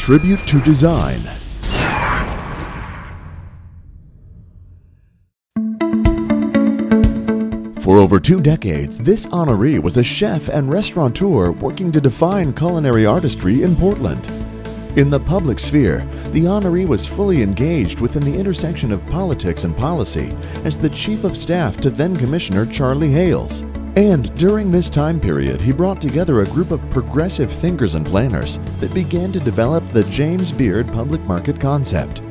tribute to design. For over 2 decades, this honoree was a chef and restaurateur working to define culinary artistry in Portland. In the public sphere, the honoree was fully engaged within the intersection of politics and policy as the chief of staff to then-Commissioner Charlie Hales. And during this time period, he brought together a group of progressive thinkers and planners that began to develop the James Beard Public Market concept.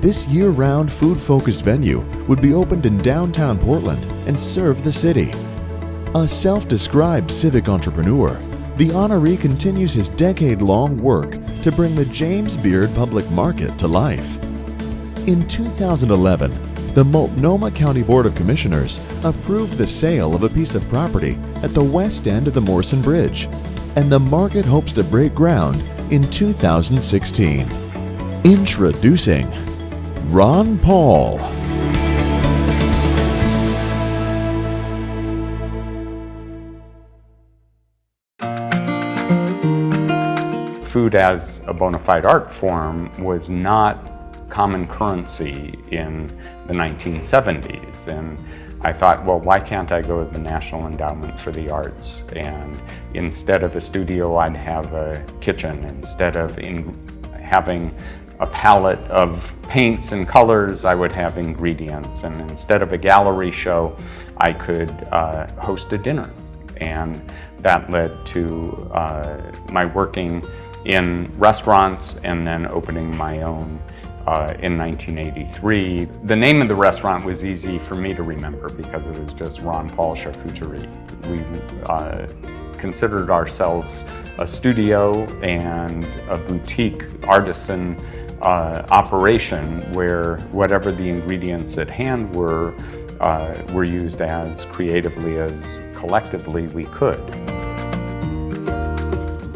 This year-round food-focused venue would be opened in downtown Portland and serve the city. A self-described civic entrepreneur, the honoree continues his decade-long work to bring the James Beard Public Market to life. In 2011, the Multnomah County Board of Commissioners approved the sale of a piece of property at the west end of the Morrison Bridge, and the market hopes to break ground in 2016. Introducing Ron Paul. Food as a bona fide art form was not common currency in the 1970s, and I thought, well, why can't I go to the National Endowment for the Arts, and instead of a studio I'd have a kitchen, instead of having a palette of paints and colors I would have ingredients, and instead of a gallery show I could host a dinner. And that led to my working in restaurants and then opening my own in 1983. The name of the restaurant was easy for me to remember because it was just Ron Paul Charcuterie. We considered ourselves a studio and a boutique artisan operation where whatever the ingredients at hand were used as creatively as collectively we could.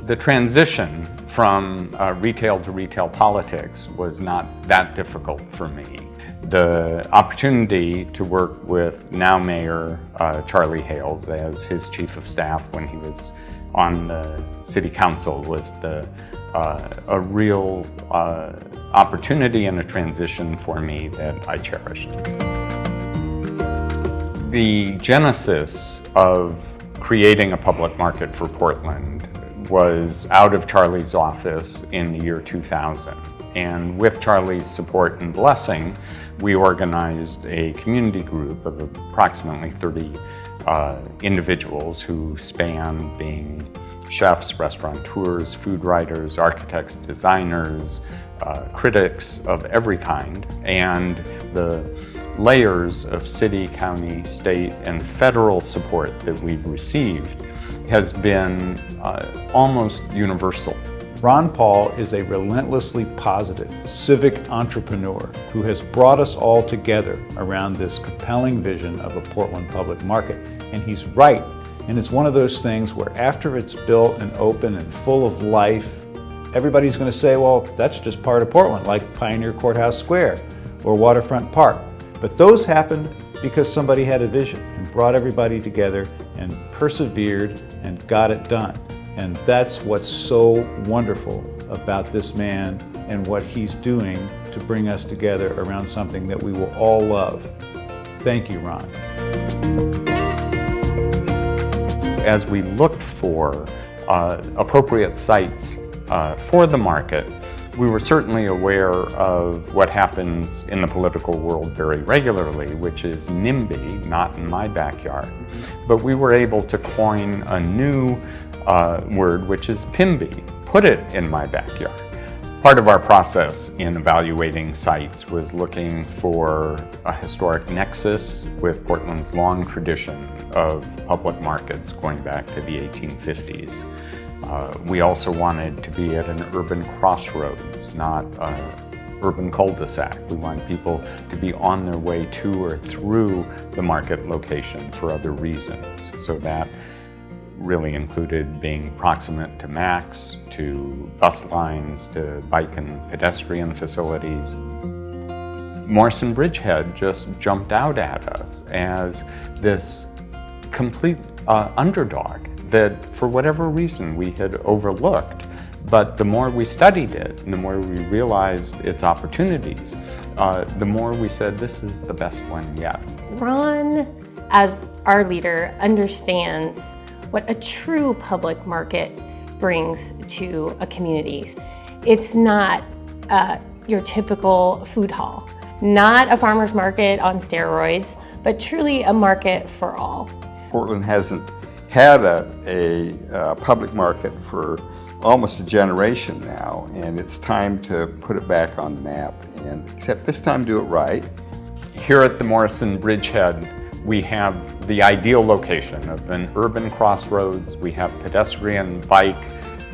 The transition from retail to retail politics was not that difficult for me. The opportunity to work with now Mayor Charlie Hales as his chief of staff when he was on the city council was a real opportunity and a transition for me that I cherished. The genesis of creating a public market for Portland was out of Charlie's office in the year 2000. And with Charlie's support and blessing, we organized a community group of approximately 30 individuals who span being chefs, restaurateurs, food writers, architects, designers, critics of every kind, and the layers of city, county, state, and federal support that we've received has been almost universal. Ron Paul is a relentlessly positive civic entrepreneur who has brought us all together around this compelling vision of a Portland public market. And he's right. And it's one of those things where after it's built and open and full of life, everybody's going to say, well, that's just part of Portland, like Pioneer Courthouse Square or Waterfront Park. But those happened because somebody had a vision and brought everybody together and persevered and got it done. And that's what's so wonderful about this man and what he's doing to bring us together around something that we will all love. Thank you, Ron. As we looked for appropriate sites for the market, we were certainly aware of what happens in the political world very regularly, which is NIMBY, not in my backyard. But we were able to coin a new word, which is PIMBY, put it in my backyard. Part of our process in evaluating sites was looking for a historic nexus with Portland's long tradition of public markets going back to the 1850s. We also wanted to be at an urban crossroads, not an urban cul-de-sac. We wanted people to be on their way to or through the market location for other reasons. So that really included being proximate to MAX, to bus lines, to bike and pedestrian facilities. Morrison Bridge had just jumped out at us as this complete underdog that for whatever reason we had overlooked, But the more we studied it and the more we realized its opportunities, the more we said, this is the best one yet. Ron, as our leader, understands what a true public market brings to a community. It's not your typical food hall, not a farmer's market on steroids, but truly a market for all. Portland hasn't had a public market for almost a generation now, and it's time to put it back on the map, and except this time do it right. Here at the Morrison Bridgehead, we have the ideal location of an urban crossroads. We have pedestrian, bike,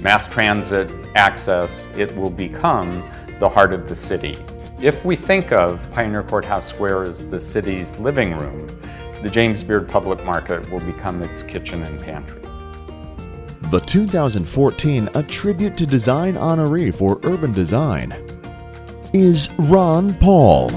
mass transit access. It will become the heart of the city. If we think of Pioneer Courthouse Square as the city's living room, the James Beard Public Market will become its kitchen and pantry. The 2014 A Tribute to Design honoree for urban design is Ron Paul.